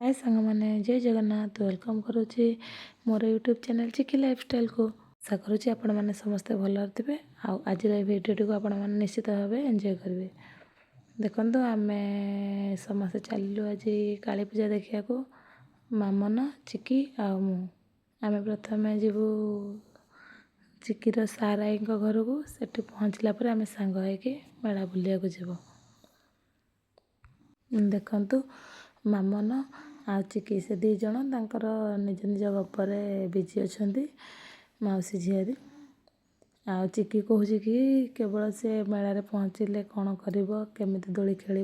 हाय सांग मैंने जय जगन्नाथ वेलकम करुच्ची मोर यूट्यूब चैनल चिकी लाइफस्टाइल को आशा करुच्ची आपण मैंने समस्ते भलर थे आज भिडियो को आपण मैंने निश्चित भाव एंजॉय करेंगे। देखो आम समस्ते चलू आज काली पूजा देखा मामन चिकी आम प्रथम जीवु चिकीर साराई घर को सेठी पहुँचला आम सांग होके मेला बुलिया जीव। देखु मामन आ चिकी से दी जन तांकर निज निज गपरे बिजी अच्छा मौसी झीरी आ चिकी कहूँ कि केवल से मेलार पहुँचले कौन कर केमी दोली खेल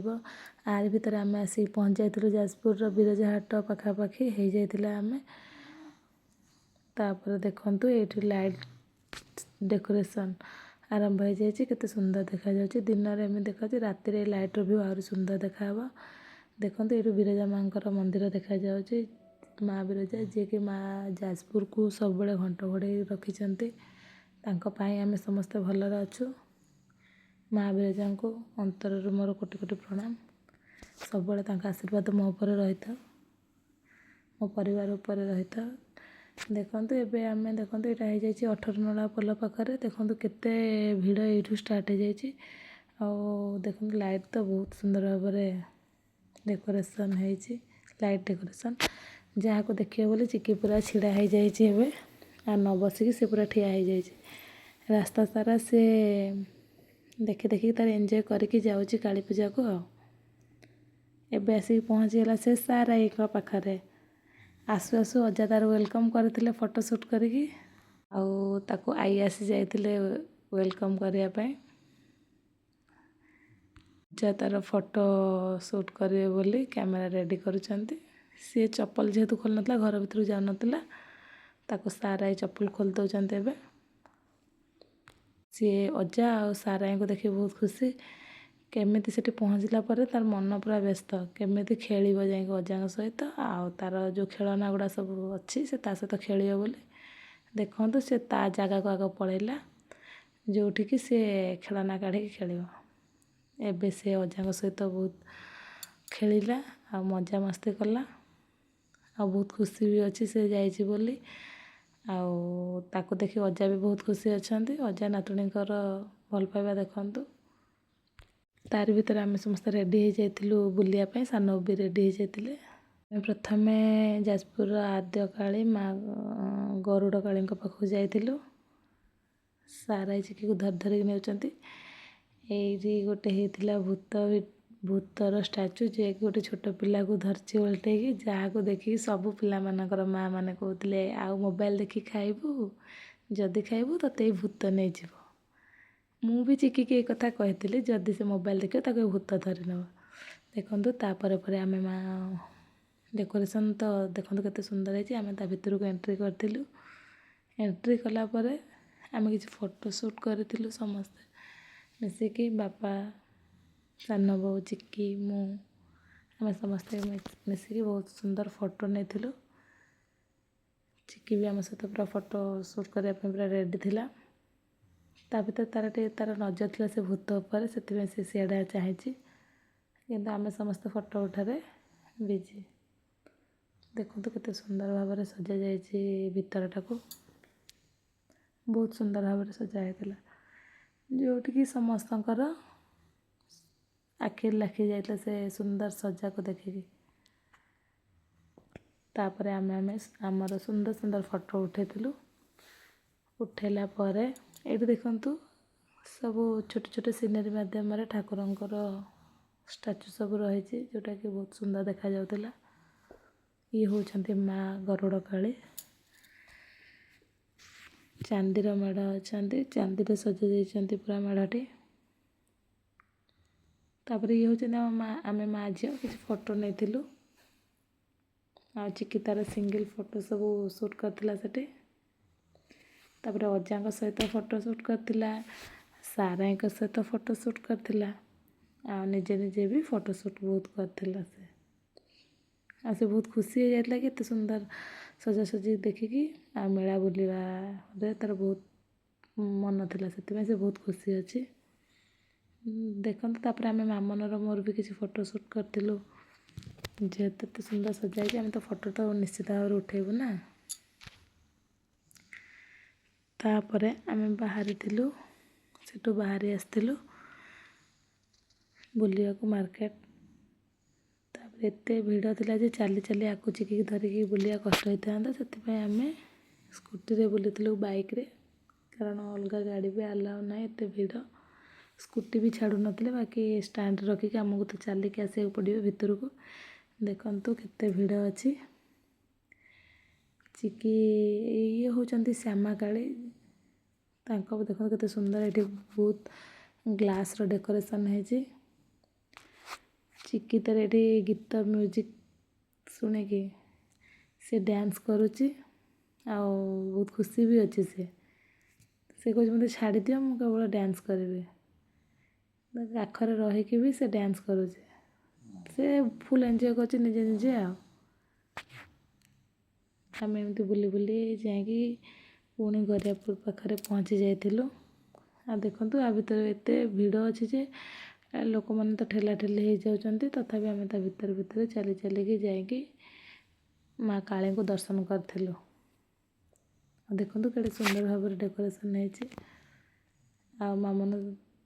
आर भितर आम आसिक पहुँच जाइलु जाजपुर बिरजा हाट पखापाखि हो जाइला आम तापर देखु ये लाइट डेकोरेशन आरंभ हो जाए केते सुंदर देखा जाउछि दिन में देखा राति लाइट भी आहरी सुंदर देखा देखो ये बिरजा माँ मंदिर देखा जाउछि माँ बिरजा जी कि माँ जाजपुर को सब बड़े घंट घोड़े रखिंट आम समस्ते भलर अच्छु। माँ बिरजा को अंतर मोर कोटि कोटि प्रणाम सब आशीर्वाद मो उपर रही था मो परिवार उपर रही था। देखो ये आम देखो यहाँ हो जाए 18 नला पोल पाखे देखो केते भिड़ यू स्टार्ट हो जाए देखो लाइट तो बहुत सुंदर भाव डेकोरेशन है लाइट डेकोरेशन जहाँ को देखिए बोले चिकी पूरा छिड़ा हो जाए आ न बसिकी से पूरा ठिया हो जाए रास्ता सारा से देखी देखी तार एंजॉय करके जाऊँगी काली पूजा को एबे आसिक पहुँचीगला से साराई पाखे आसु आसु अजा तार वेलकम करते फोटो शूट करी ताको आई आसी जाइए वेलकम करने जा तार फोटो शूट करेंगे बोली कैमेरा रेडी करुँच सी चप्पल जेहेतु खोल ना घर भर जाऊ ना ताको साराई चप्पल खोल दौरान एवं सी अजा आ साराई को देखी बहुत खुशी केमिति सेठी पहुँचला पर तार मन पूरा व्यस्त केमिति खेल जाए अजा सहित तार जो खेलना गुड़ा सब अच्छी से ता सहित खेल बोली देखो सी ता जगह को आग पलैला जोठिकी सी खेलना काढ़ी खेल एबे से अजा सहित बहुत खेलिला आ मजा मस्ती कला आ बहुत खुशी भी अच्छी से जाइए बोली ताको देखी अजा भी बहुत खुशी अच्छा अजा नातुणी भल पाइबा देखु तार भीतर आम समस्त रेडी हो जाइलु बुलियापाई सानू भी रेडी हो जाते प्रथम जाजपुर आद्य काली माँ गरुड़ काली पाखु जाइलु साराई चिकी को धर धरिक नेउचंती ये गोटे होता भूतर स्टाच्यू जे कि गोटे छोट पिला को धरची उल्टे जहाँ को देखिए सब पिला मानकर माँ मैंने कहते आउ मोबाइल देखी खाइबू जदि खाइबू तो भूत नहीं जीव मु भी चिकी के कथा कही जदि से मोबाइल देखिए ताको भूत धरी नब देखु तापर आम माँ डेकोरेशन तो देखो केते सुंदर है आम ता भितर को एंट्री करूँ एंट्री कलापर आम कि फोटो शूट करूँ समस्ते मिसिकी बापा सान बो चिकी मु आम समस्ते मिसिकी बहुत सुंदर फोटो नहीं चिकी भी आम सहित पूरा फोटो शूट करने पूरा रेडी थिला ता भीतर तार नजर थिला से भूत उपर से सियाड़ा चाहिए कि आम समस्त फोटो उठारे बिजी देखो केते सुंदर भाव सजा जाइए भितरटा को बहुत सुंदर भाव सजा होता जोटिकी समस्तकर आखि लाखी जाइए से सुंदर सजा को देखिकी तापर आम आमर सुंदर सुंदर फोटो उठेलु उठेला परे ये देखु सब छोट छोट सीनरी मध्यम ठाकुरंकर स्टाच्यू सब रही जोटा कि बहुत सुंदर देखा जाउतिला ये होचंती माँ गरुड़ काली चांदीर मेढ़ अच्छा चांदी सजा जाइए पूरा मेढ़टी तापर ये होचंती आम माँ झी किसी फोटो नहीं आ चिकी तार सिंगल फोटो सब शूट करथिला सेठी तापर अजा सहित फोटो शूट करथिला साराई सहित फोटो शूट करथिला आ निजे निजे भी फोटो शूट बहुत करथिला से बहुत खुशी हो जाता कि एत सुंदर सजासजी देखिकी आ मेला बुलवा तार बहुत मन थिला से बहुत खुशी अच्छी देखते आम मामनर मोर भी किसी फोटो शूट करूँ ଯେହେତୁ ଏତେ ସୁନ୍ଦର ସଜା ହେଇଛି ଆମେ ତ ଫଟୋ ତ ନିଶ୍ଚିତ ଭାବରେ ଉଠେଇବୁ ନା। ତାପରେ ଆମେ ବାହାରିଥିଲୁ, ସେଠୁ ବାହାରି ଆସିଥିଲୁ ବୁଲିବାକୁ ମାର୍କେଟ। ତାପରେ ଏତେ ଭିଡ଼ ଥିଲା ଯେ ଚାଲି ଚାଲି ଆକୁ ଚିକିକି ଧରିକି ବୁଲିବା କଷ୍ଟ ହେଇଥାନ୍ତା, ସେଥିପାଇଁ ଆମେ ସ୍କୁଟିରେ ବୁଲିଥିଲୁ, ବାଇକ୍ରେ, କାରଣ ଅଲଗା ଗାଡ଼ି ବି ଆଲାଉ ନାହିଁ, ଏତେ ଭିଡ଼। ସ୍କୁଟି ବି ଛାଡ଼ୁନଥିଲେ, ବାକି ଷ୍ଟାଣ୍ଡରେ ରଖିକି ଆମକୁ ତ ଚାଲିକି ଆସିବାକୁ ପଡ଼ିବ ଭିତରକୁ। ଦେଖନ୍ତୁ କେତେ ଭିଡ଼ ଅଛି। ଚିକି ଇଏ ହେଉଛନ୍ତି ଶ୍ୟାମାକାଳୀ, ତାଙ୍କ ଦେଖନ୍ତୁ କେତେ ସୁନ୍ଦର ଏଠି ବହୁତ ଗ୍ଲାସ୍ର ଡେକୋରେସନ୍ ହେଇଛି। ଚିକି ତାର ଏଠି ଗୀତ ମ୍ୟୁଜିକ୍ ଶୁଣିକି ସେ ଡ୍ୟାନ୍ସ କରୁଛି, ଆଉ ବହୁତ ଖୁସି ବି ଅଛି। ସେ କହୁଛି ମୋତେ ଛାଡ଼ିଦିଅ, ମୁଁ କେବଳ ଡ୍ୟାନ୍ସ କରିବି। ପାଖରେ ରହିକି ବି ସେ ଡ୍ୟାନ୍ସ କରୁଛି, ସେ ଫୁଲ୍ ଏନ୍ଜୟ କରୁଛି ନିଜେ ନିଜେ। ଆଉ ଆମେ ଏମିତି ବୁଲି ବୁଲି ଯାଇକି ପୁଣି ଗରିଆପୁର ପାଖରେ ପହଞ୍ଚି ଯାଇଥିଲୁ। ଆଉ ଦେଖନ୍ତୁ ଆ ଭିତରେ ଏତେ ଭିଡ଼ ଅଛି ଯେ ଲୋକମାନେ ତ ଠେଲାଠେଲି ହେଇଯାଉଛନ୍ତି, ତଥାପି ଆମେ ତା ଭିତରେ ଭିତରେ ଚାଲି ଚାଲିକି ଯାଇକି ମା କାଳୀଙ୍କୁ ଦର୍ଶନ କରିଥିଲୁ। ଆଉ ଦେଖନ୍ତୁ କେତେ ସୁନ୍ଦର ଭାବରେ ଡେକୋରେସନ୍ ହେଇଛି। ଆଉ ମାମନ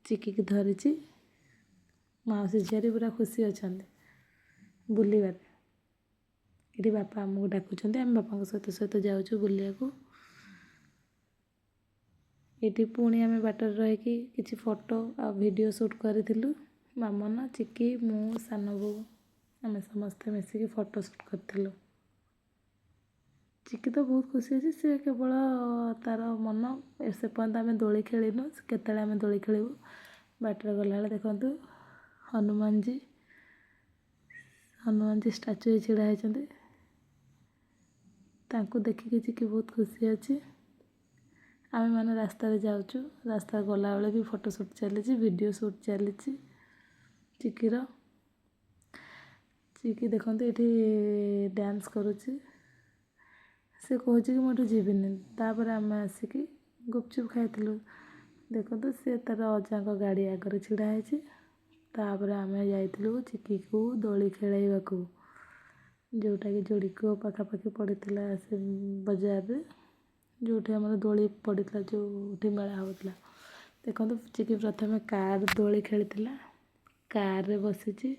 ଚିକିକି ଧରିଛି, ମାଉସୀ ଝିଆରୀ ପୁରା ଖୁସି ଅଛନ୍ତି ବୁଲିବାରେ। ଏଠି ବାପା ଆମକୁ ଡାକୁଛନ୍ତି, ଆମେ ବାପାଙ୍କ ସହିତ ଯାଉଛୁ ବୁଲିବାକୁ। ଏଠି ପୁଣି ଆମେ ବାଟରେ ରହିକି କିଛି ଫଟୋ ଆଉ ଭିଡ଼ିଓ ସୁଟ୍ କରିଥିଲୁ। ମାମନ, ଚିକି, ମୁଁ, ସାନ ବୋଉ, ଆମେ ସମସ୍ତେ ମିଶିକି ଫଟୋ ସୁଟ୍ କରିଥିଲୁ। ଚିକି ତ ବହୁତ ଖୁସି ଅଛି, ସେ କେବଳ ତାର ମନ ସେ ପର୍ଯ୍ୟନ୍ତ ଆମେ ଦୋଳି ଖେଳିନୁ, କେତେବେଳେ ଆମେ ଦୋଳି ଖେଳିବୁ। ବାଟରେ ଗଲାବେଳେ ଦେଖନ୍ତୁ ହନୁମାନଜୀ ଷ୍ଟାଚୁ ହେଇ ଛିଡ଼ା ହେଇଛନ୍ତି, ତାଙ୍କୁ ଦେଖିକି ଚିକି ବହୁତ ଖୁସି ଅଛି। ଆମେମାନେ ରାସ୍ତାରେ ଯାଉଛୁ, ରାସ୍ତାରେ ଗଲାବେଳେ ବି ଫଟୋ ସୁଟ୍ ଚାଲିଛି, ଭିଡ଼ିଓ ସୁଟ୍ ଚାଲିଛି ଚିକିର। ଚିକି ଦେଖନ୍ତୁ ଏଠି ଡ୍ୟାନ୍ସ କରୁଛି, ସେ କହୁଛି କି ମୁଁ ଏଠୁ ଯିବିନି। ତାପରେ ଆମେ ଆସିକି ଗୁପଚୁପ୍ ଖାଇଥିଲୁ। ଦେଖନ୍ତୁ ସେ ତାର ଅଜାଙ୍କ ଗାଡ଼ି ଆଗରେ ଛିଡ଼ା ହେଇଛି। ତାପରେ ଆମେ ଯାଇଥିଲୁ ଚିକିକୁ ଦୋଳି ଖେଳାଇବାକୁ, ଯେଉଁଟାକି ଯୋଡ଼ିକୂଅ ପାଖାପାଖି ପଡ଼ିଥିଲା ସେ ବଜାରରେ, ଯେଉଁଠି ଆମର ଦୋଳି ପଡ଼ିଥିଲା, ଯେଉଁଠି ମେଳା ହେଉଥିଲା। ଦେଖନ୍ତୁ ଚିକି ପ୍ରଥମେ କାର୍ ଦୋଳି ଖେଳିଥିଲା, କାର୍ରେ ବସିଛି।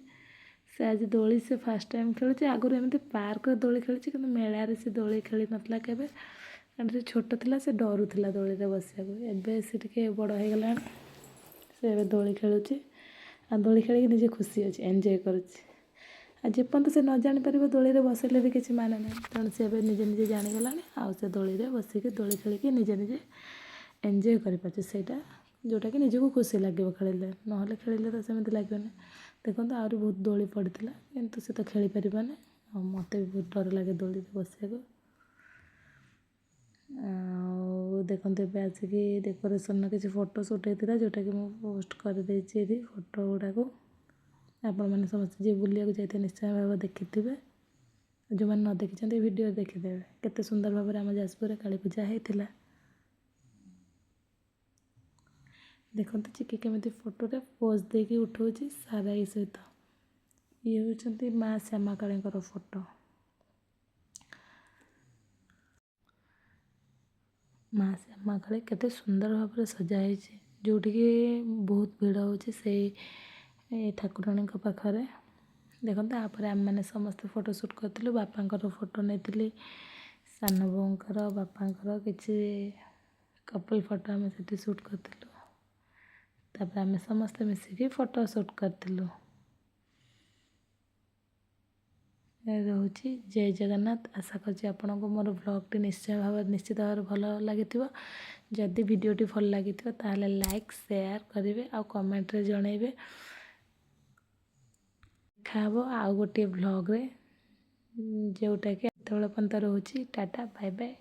ସେ ଆଜି ଦୋଳି ସେ ଫାର୍ଷ୍ଟ ଟାଇମ୍ ଖେଳୁଛି। ଆଗରୁ ଏମିତି ପାର୍କରେ ଦୋଳି ଖେଳିଛି, କିନ୍ତୁ ମେଳାରେ ସେ ଦୋଳି ଖେଳି ନଥିଲା କେବେ, କାରଣ ସେ ଛୋଟ ଥିଲା, ସେ ଡରୁଥିଲା ଦୋଳିରେ ବସିବାକୁ। ଏବେ ସେ ଟିକେ ବଡ଼ ହେଇଗଲାଣି, ସେ ଏବେ ଦୋଳି ଖେଳୁଛି। ଆଉ ଦୋଳି ଖେଳିକି ନିଜେ ଖୁସି ଅଛି, ଏନ୍ଜୟ କରୁଛି। ଆଉ ଯେପର୍ଯ୍ୟନ୍ତ ସେ ନ ଜାଣିପାରିବ ଦୋଳିରେ ବସିଲେ ବି କିଛି ମାନେ ନାହିଁ, ତେଣୁ ସେ ଏବେ ନିଜେ ନିଜେ ଜାଣିଗଲାଣି। ଆଉ ସେ ଦୋଳିରେ ବସିକି ଦୋଳି ଖେଳିକି ନିଜେ ନିଜେ ଏନ୍ଜୟ କରିପାରୁଛି, ସେଇଟା ଯେଉଁଟାକି ନିଜକୁ ଖୁସି ଲାଗିବ ଖେଳିଲେ, ନହେଲେ ଖେଳିଲେ ତ ସେମିତି ଲାଗିବନି। ଦେଖନ୍ତୁ ଆହୁରି ବହୁତ ଦୋଳି ପଡ଼ିଥିଲା, କିନ୍ତୁ ସେ ତ ଖେଳିପାରିବନି। ଆଉ ମୋତେ ବି ବହୁତ ଡର ଲାଗେ ଦୋଳିରେ ବସିବାକୁ। ଆଉ ଦେଖନ୍ତୁ ଏବେ ଆସିକି ଡେକୋରେସନ୍ର କିଛି ଫଟୋ ସୁଟ୍ ହେଇଥିଲା, ଯେଉଁଟାକି ମୁଁ ପୋଷ୍ଟ କରିଦେଇଛି ଏଠି ଫଟୋ ଗୁଡ଼ାକୁ। ଆପଣମାନେ ସମସ୍ତେ ଯିଏ ବୁଲିବାକୁ ଯାଇଥିବେ ନିଶ୍ଚୟ ଭାବରେ ଦେଖିଥିବେ, ଯେଉଁମାନେ ନ ଦେଖିଛନ୍ତି ଭିଡ଼ିଓ ଦେଖିଦେବେ। କେତେ ସୁନ୍ଦର ଭାବରେ ଆମ ଯାଜପୁରରେ କାଳୀ ପୂଜା ହେଇଥିଲା। ଦେଖନ୍ତୁ ଚିକି କେମିତି ଫଟୋରେ ପୋଜ୍ ଦେଇକି ଉଠଉଛି ସାରାଇ ସହିତ। ଇଏ ହେଉଛନ୍ତି ମା ଶ୍ୟାମାକାଳୀଙ୍କର ଫଟୋ। ମା ଶ୍ୟାମାକାଳୀ କେତେ ସୁନ୍ଦର ଭାବରେ ସଜା ହେଇଛି, ଯେଉଁଠିକି ବହୁତ ଭିଡ଼ ହେଉଛି ସେଇ ଠାକୁରାଣୀଙ୍କ ପାଖରେ। ଦେଖନ୍ତୁ ତାପରେ ଆମେମାନେ ସମସ୍ତେ ଫଟୋ ସୁଟ୍ କରିଥିଲୁ। ବାପାଙ୍କର ଫଟୋ ନେଇଥିଲି, ସାନ ବୋଉଙ୍କର, ବାପାଙ୍କର କିଛି କପଲ୍ ଫଟୋ ଆମେ ସେଠି ସୁଟ୍ କରିଥିଲୁ। ତାପରେ ଆମେ ସମସ୍ତେ ମିଶିକି ଫଟୋ ସୁଟ୍ କରିଥିଲୁ। ରହୁଛି, ଜୟ ଜଗନ୍ନାଥ। ଆଶା କରୁଛି ଆପଣଙ୍କୁ ମୋର ବ୍ଲଗ୍ଟି ନିଶ୍ଚିତ ଭାବରେ ଭଲ ଲାଗିଥିବ। ଯଦି ଭିଡ଼ିଓଟି ଭଲ ଲାଗିଥିବ ତାହେଲେ ଲାଇକ୍, ସେୟାର କରିବେ ଆଉ କମେଣ୍ଟରେ ଜଣାଇବେ। ଦେଖା ହେବ ଆଉ ଗୋଟିଏ ବ୍ଲଗ୍ରେ, ଯେଉଁଟାକି ସେତେବେଳେ ପର୍ଯ୍ୟନ୍ତ ରହୁଛି। Tata, bye bye.